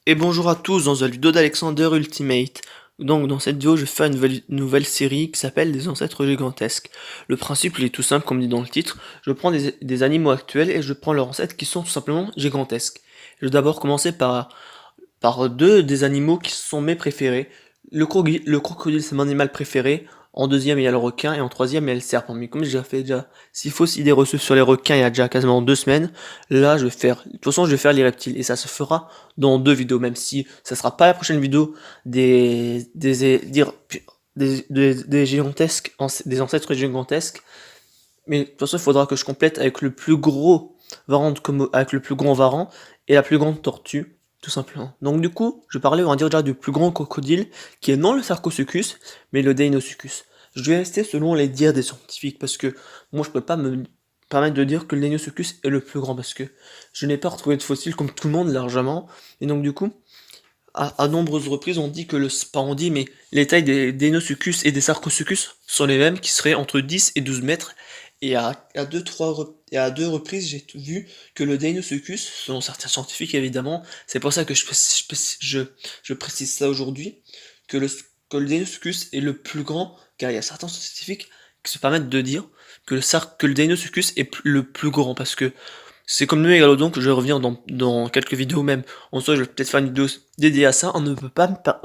Et bonjour à tous dans la vidéo d'Alexander Ultimate. Donc dans cette vidéo je vais faire une nouvelle série qui s'appelle des ancêtres gigantesques. Le principe il est tout simple comme dit dans le titre. Je prends des animaux actuels et je prends leurs ancêtres qui sont tout simplement gigantesques. Je vais d'abord commencer par deux des animaux qui sont mes préférés. Le crocodile c'est mon animal préféré. En deuxième il y a le requin et en troisième il y a le serpent. Mais comme j'ai déjà fait 6 fausses idées reçues sur les requins il y a déjà quasiment 2 semaines, là je vais faire, de toute façon je vais faire les reptiles et ça se fera dans 2 vidéos, même si ça sera pas la prochaine vidéo des gigantesques, des ancêtres gigantesques. Mais de toute façon il faudra que je complète avec le plus gros varan avec le plus grand varan et la plus grande tortue. Tout simplement. Donc du coup, je parlais, on va dire déjà du plus grand crocodile, qui est non le Sarcosuchus, mais le Deinosuchus. Je vais rester selon les dires des scientifiques, parce que moi je peux pas me permettre de dire que le Deinosuchus est le plus grand, parce que je n'ai pas retrouvé de fossiles comme tout le monde largement, et donc du coup, à nombreuses reprises on dit que pas on dit, mais les tailles des Deinosuchus et des Sarcosuchus sont les mêmes, qui seraient entre 10 et 12 mètres, et à deux reprises, j'ai vu que le Deinosuchus, selon certains scientifiques évidemment, c'est pour ça que je précise ça aujourd'hui, que que le Deinosuchus est le plus grand, car il y a certains scientifiques qui se permettent de dire que le Deinosuchus est le plus grand, parce que c'est comme le mégalodon que je vais revenir dans quelques vidéos même. En soi, je vais peut-être faire une vidéo dédiée à ça. On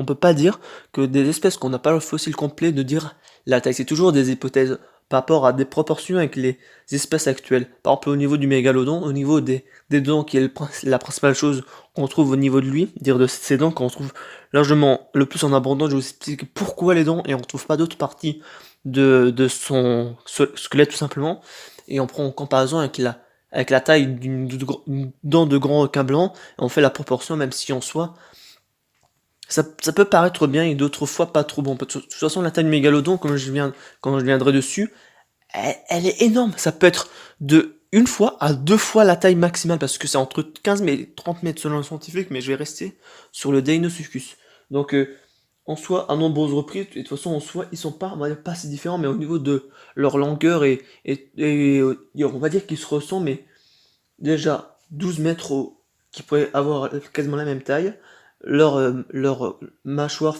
peut pas dire que des espèces qu'on n'a pas le fossile complet de dire la taille. C'est toujours des hypothèses par rapport à des proportions avec les espèces actuelles. Par exemple, au niveau du mégalodon, au niveau des dents, qui est la principale chose qu'on trouve au niveau de lui, dire de ses dents, qu'on trouve largement le plus en abondance, je vais vous expliquer pourquoi les dents, et on trouve pas d'autres parties de son squelette tout simplement. Et on prend en comparaison avec la taille d'une dent de grand requin blanc, et on fait la proportion, même si en soi, ça peut paraître bien et d'autres fois pas trop bon. De toute façon, la taille du mégalodon, quand je viendrai dessus, elle est énorme. Ça peut être de une fois à 2 fois la taille maximale, parce que c'est entre 15 et 30 mètres selon le scientifique, mais je vais rester sur le Deinosuchus. Donc, en soi, à nombreuses reprises, et de toute façon, en soi, ils sont pas, on va dire, pas si différents, mais au niveau de leur longueur on va dire qu'ils se ressemblent, mais déjà 12 mètres qui pourraient avoir quasiment la même taille. Leur mâchoire,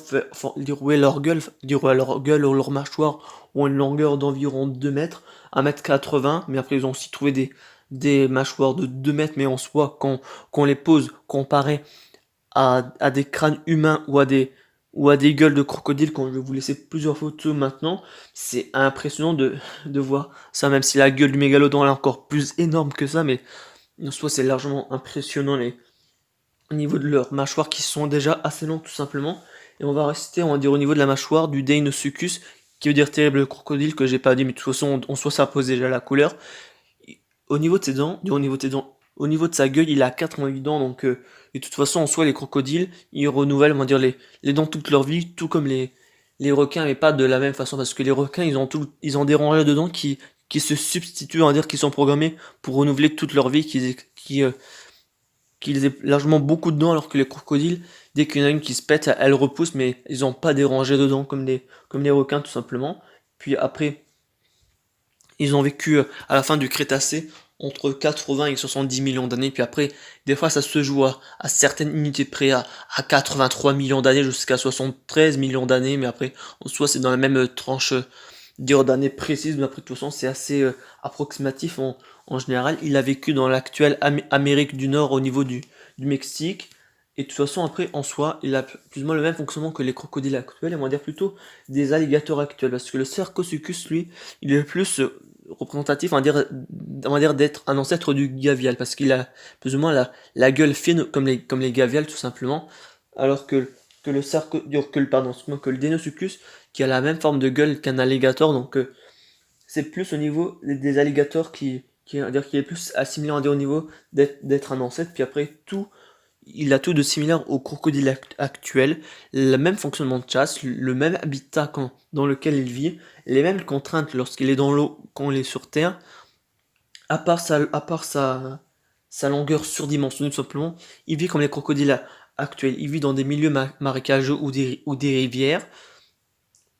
leur gueule ou leur mâchoire ont une longueur d'environ 2 mètres, 1,80 m, mais après ils ont aussi trouvé des mâchoires de 2 mètres, mais en soi, quand on les pose comparé à des crânes humains ou à des gueules de crocodile, quand je vais vous laisser plusieurs photos maintenant, c'est impressionnant de voir ça, même si la gueule du mégalodon elle est encore plus énorme que ça, mais en soi c'est largement impressionnant au niveau de leurs mâchoires qui sont déjà assez longues tout simplement. Et on va rester, on va dire, au niveau de la mâchoire du Deinosuchus, qui veut dire terrible crocodile, que j'ai pas dit, mais de toute façon on soit ça pose déjà la couleur. Au niveau de ses dents, au niveau de sa gueule, il a 88 dents, donc et de toute façon en soi les crocodiles, ils renouvellent, on va dire, les dents toute leur vie, tout comme les requins, mais pas de la même façon, parce que les requins ils ont des rangées de dents qui se substituent, on va dire, qui sont programmés pour renouveler toute leur vie, qu'ils aient largement beaucoup de dents, alors que les crocodiles, dès qu'il y en a une qui se pète, elle repousse, mais ils n'ont pas des rangées de dents comme les requins tout simplement. Puis après, ils ont vécu à la fin du Crétacé entre 80 et 70 millions d'années, puis après, des fois ça se joue à certaines unités près à 83 millions d'années jusqu'à 73 millions d'années, mais après, en soi c'est dans la même tranche d'années précises, mais après de toute façon c'est assez approximatif en général. Il a vécu dans l'actuelle Amérique du Nord au niveau du Mexique, et de toute façon après en soi il a plus ou moins le même fonctionnement que les crocodiles actuels, et on va dire plutôt des alligators actuels, parce que le Cercosuchus lui, il est plus représentatif, on va dire d'être un ancêtre du gavial, parce qu'il a plus ou moins la gueule fine comme les gavials tout simplement, alors que le sarco, que le, pardon, que le Deinosuchus, qui a la même forme de gueule qu'un alligator, donc c'est plus au niveau des alligators on va dire, qui est plus assimilé, on va dire, au niveau d'être un ancêtre, puis après il a tout de similaire au crocodile actuel, le même fonctionnement de chasse, le même habitat dans lequel il vit, les mêmes contraintes lorsqu'il est dans l'eau quand il est sur terre, à part sa longueur surdimensionnée tout simplement. Il vit comme les crocodiles actuels, il vit dans des milieux marécageux ou des rivières.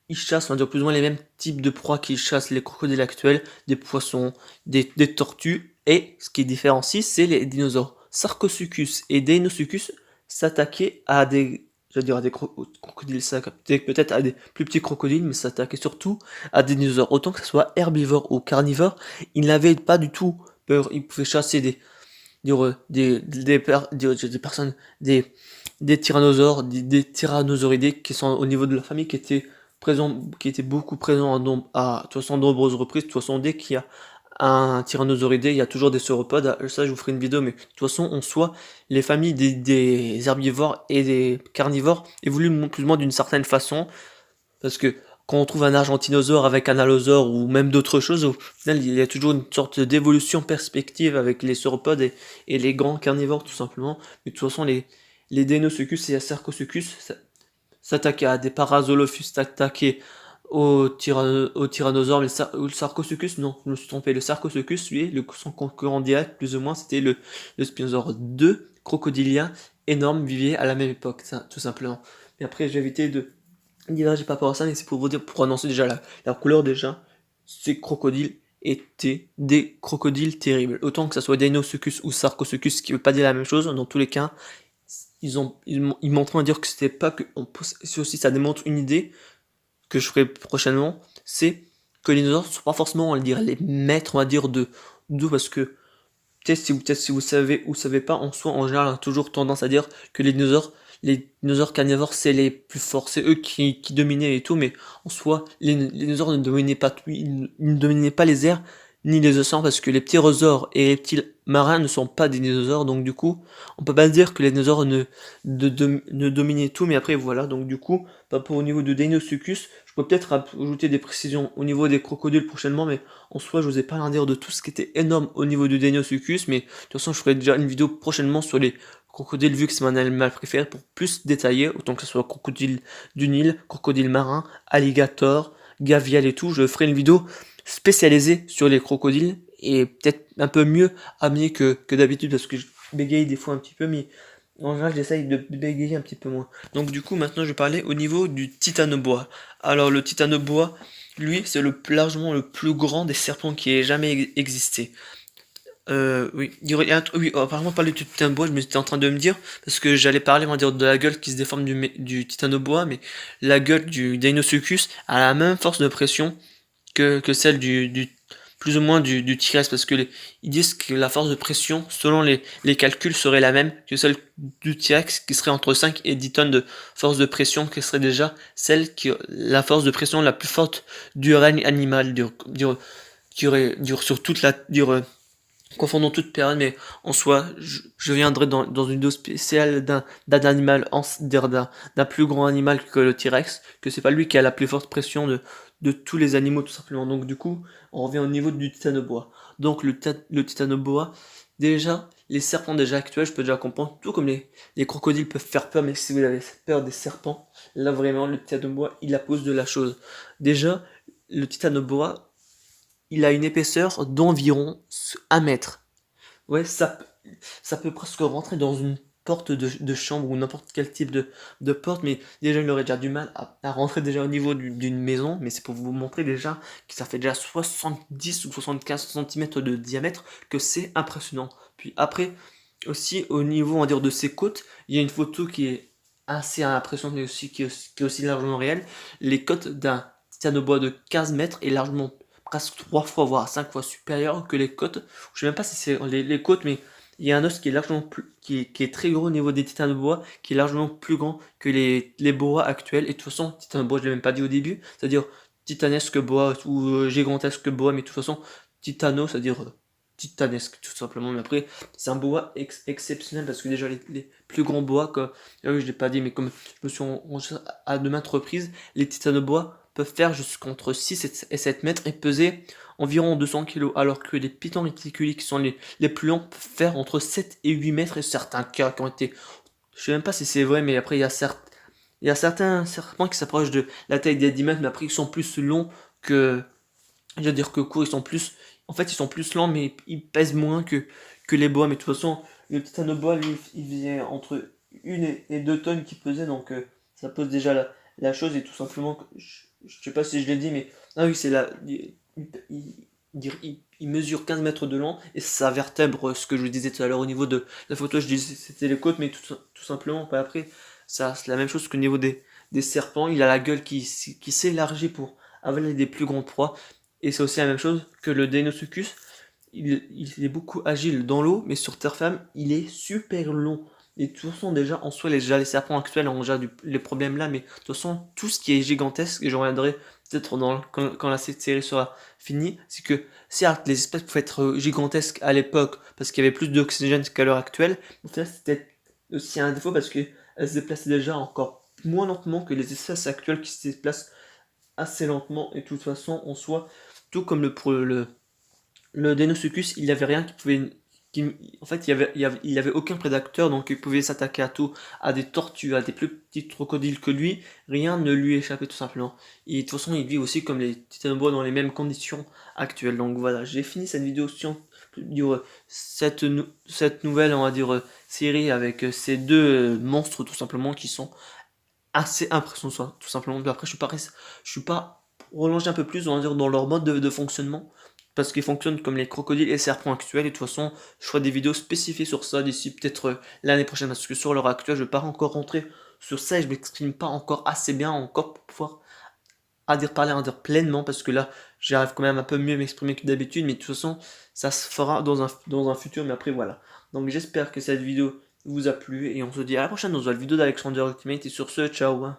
Il chasse, on va dire, plus ou moins les mêmes types de proies qu'ils chassent les crocodiles actuels, des poissons, des tortues, et ce qui différencie, c'est les dinosaures. Sarcosuchus et Deinosuchus s'attaquer à des, je veux dire à des crocodiles, peut-être à des plus petits crocodiles, mais s'attaquer surtout à des dinosaures. Autant que ce soit herbivore ou carnivore, il n'avait pas du tout peur. Il pouvait chasser des personnes, des tyrannosaures, des tyrannosauridés qui sont au niveau de la famille qui étaient présents, qui étaient beaucoup présents à de toute façon, de nombreuses reprises. De toute façon, dès qu'il y a un tyrannosauridé, il y a toujours des sauropodes. Ça, je vous ferai une vidéo, mais de toute façon, en soi, les familles des herbivores et des carnivores évoluent plus ou moins d'une certaine façon, parce que quand on trouve un argentinosaure avec un allosaure ou même d'autres choses, au final, il y a toujours une sorte d'évolution perspective avec les sauropodes et les grands carnivores, tout simplement. Mais de toute façon, les Deinosuchus et les Sarcosuchus s'attaquaient à des Parasaurolophus, s'attaquaient au tyrannosaure, mais le Sarcosuchus, non, je me suis trompé. Le Sarcosuchus, lui, son concurrent direct, plus ou moins, c'était le Spinosaure 2, crocodilien, énorme, vivait à la même époque, ça, tout simplement. Mais après, j'ai évité de diverger par rapport à ça, mais c'est pour vous dire, pour annoncer déjà la couleur déjà, ces crocodiles étaient des crocodiles terribles. Autant que ça soit Deinosuchus ou Sarcosuchus, ce qui veut pas dire la même chose, dans tous les cas, ils montrent à dire que c'était pas que, c'est aussi, ça démontre une idée, que je ferai prochainement, c'est que les dinosaures sont pas forcément, on va dire, les maîtres, on va dire, d'où, parce que peut-être si vous savez ou savez pas, en soi, en général, on a toujours tendance à dire que les dinosaures carnivores, c'est les plus forts, c'est eux qui dominaient et tout, mais en soi, les dinosaures ne dominaient pas tout, ils ne dominaient pas les airs ni les océans, parce que les ptérosaures et les reptiles marins ne sont pas des dinosaures, donc du coup, on peut pas dire que les dinosaures ne dominaient tout, mais après voilà, donc du coup, pas pour au niveau de Deinosuchus, je peux peut-être ajouter des précisions au niveau des crocodiles prochainement, mais en soi, je vous ai pas à dire de tout ce qui était énorme au niveau du Deinosuchus, mais de toute façon, je ferai déjà une vidéo prochainement sur les crocodiles, vu que c'est mon animal préféré, pour plus détailler, autant que ce soit crocodile du Nil, crocodile marin, alligator, gavial et tout, je ferai une vidéo spécialisée sur les crocodiles, et peut-être un peu mieux amené que d'habitude, parce que je bégaye des fois un petit peu, mais en général, j'essaye de bégayer un petit peu moins. Donc du coup, maintenant, je vais parler au niveau du titanoboa. Alors, le titanoboa, lui, c'est largement le plus grand des serpents qui ait jamais existé. Oui, oui, apparemment parler du titanoboa, je m'étais en train de me dire, parce que j'allais parler, on va dire, de la gueule qui se déforme du titanoboa, mais la gueule du Deinosuchus a la même force de pression que celle plus ou moins du T-Rex, parce que ils disent que la force de pression, selon les calculs, serait la même que celle du T-Rex, qui serait entre 5 et 10 tonnes de force de pression, qui serait déjà la force de pression la plus forte du règne animal, dure sur toute confondons toute période, mais en soi, je viendrai dans une vidéo spéciale d'un animal, d'un plus grand animal que le T-Rex, que c'est pas lui qui a la plus forte pression de tous les animaux, tout simplement. Donc du coup, on revient au niveau du titanoboa. Donc le titanoboa, déjà, les serpents déjà actuels, je peux déjà comprendre, tout comme les crocodiles peuvent faire peur, mais si vous avez peur des serpents, là vraiment, le titanoboa, il appose de la chose. Déjà, le titanoboa, il a une épaisseur d'environ 1 mètre. Ouais, ça peut presque rentrer dans une porte de chambre ou n'importe quel type de porte, mais déjà il aurait déjà du mal à rentrer déjà au niveau d'une maison, mais c'est pour vous montrer déjà que ça fait déjà 70 ou 75 centimètres de diamètre, que c'est impressionnant. Puis après, aussi au niveau, on va dire, de ses côtes, il y a une photo qui est assez impressionnante, mais aussi qui est aussi largement réelle. Les côtes d'un titanoboa de 15 mètres est largement presque 3 fois, voire 5 fois supérieure que les côtes. Je sais même pas si c'est les côtes, mais il y a un os qui est largement plus, qui est très gros au niveau des titanoboa, qui est largement plus grand que les boas actuels. Et de toute façon, titanoboa, je l'ai même pas dit au début, c'est-à-dire titanesque boa ou gigantesque boa, mais de toute façon, titano, c'est-à-dire titanesque, tout simplement. Mais après, c'est un boa exceptionnel parce que déjà, les plus grands boas, comme, ah oui, je l'ai pas dit, mais comme je me suis à de maintes reprises, les titanoboa peuvent faire jusqu'entre 6 et 7 mètres et peser environ 200 kg, alors que les pitons réticulés qui sont les plus longs peuvent faire entre 7 et 8 mètres, et certains cas qui ont été, je sais même pas si c'est vrai, mais après il y a certains serpents qui s'approchent de la taille des 10 mètres, mais après ils sont plus longs que, je veux dire que courts, en fait ils sont plus lents, mais ils pèsent moins que les boas, mais de toute façon, le titanoboa, lui, il faisait entre 1 et 2 tonnes qui pesaient, donc ça pose déjà la chose, et tout simplement, je sais pas si je l'ai dit, mais ah oui, c'est là, il mesure 15 mètres de long, et sa vertèbre, ce que je vous disais tout à l'heure au niveau de la photo, je disais c'était les côtes, mais tout simplement, pas après, ça c'est la même chose qu'au niveau des serpents, il a la gueule qui s'élargit pour avaler des plus grandes proies, et c'est aussi la même chose que le Deinosuchus, il est beaucoup agile dans l'eau, mais sur terre ferme, il est super long. Et de toute façon, déjà, en soi, les serpents actuels ont déjà les problèmes là, mais de toute façon, tout ce qui est gigantesque, et j'en reviendrai peut-être quand la série sera finie, c'est que certes, les espèces pouvaient être gigantesques à l'époque, parce qu'il y avait plus d'oxygène qu'à l'heure actuelle, mais ça, c'était aussi un défaut parce qu'elles se déplaçaient déjà encore moins lentement que les espèces actuelles qui se déplacent assez lentement, et de toute façon, en soi, tout comme le Deinosuchus, il n'y avait rien qui pouvait. En fait, il y avait aucun prédateur, donc il pouvait s'attaquer à tout, à des tortues, à des plus petits crocodiles que lui. Rien ne lui échappait tout simplement. Et de toute façon, il vit aussi comme les titanoboa dans les mêmes conditions actuelles. Donc voilà, j'ai fini cette vidéo sur cette nouvelle, on va dire, série avec ces deux monstres tout simplement qui sont assez impressionnants, tout simplement. Après, je suis pas relongé un peu plus, on va dire, dans leur mode de fonctionnement parce qu'ils fonctionnent comme les crocodiles et serpents actuels. Et de toute façon, je ferai des vidéos spécifiques sur ça d'ici peut-être l'année prochaine, parce que sur l'heure actuelle, je ne vais pas encore rentrer sur ça et je m'exprime pas encore assez bien encore pour pouvoir parler à dire pleinement, parce que là, j'arrive quand même un peu mieux à m'exprimer que d'habitude, mais de toute façon, ça se fera dans un futur, mais après voilà. Donc j'espère que cette vidéo vous a plu, et on se dit à la prochaine dans une nouvelle vidéo d'Alexander Ultimate, et sur ce, ciao hein.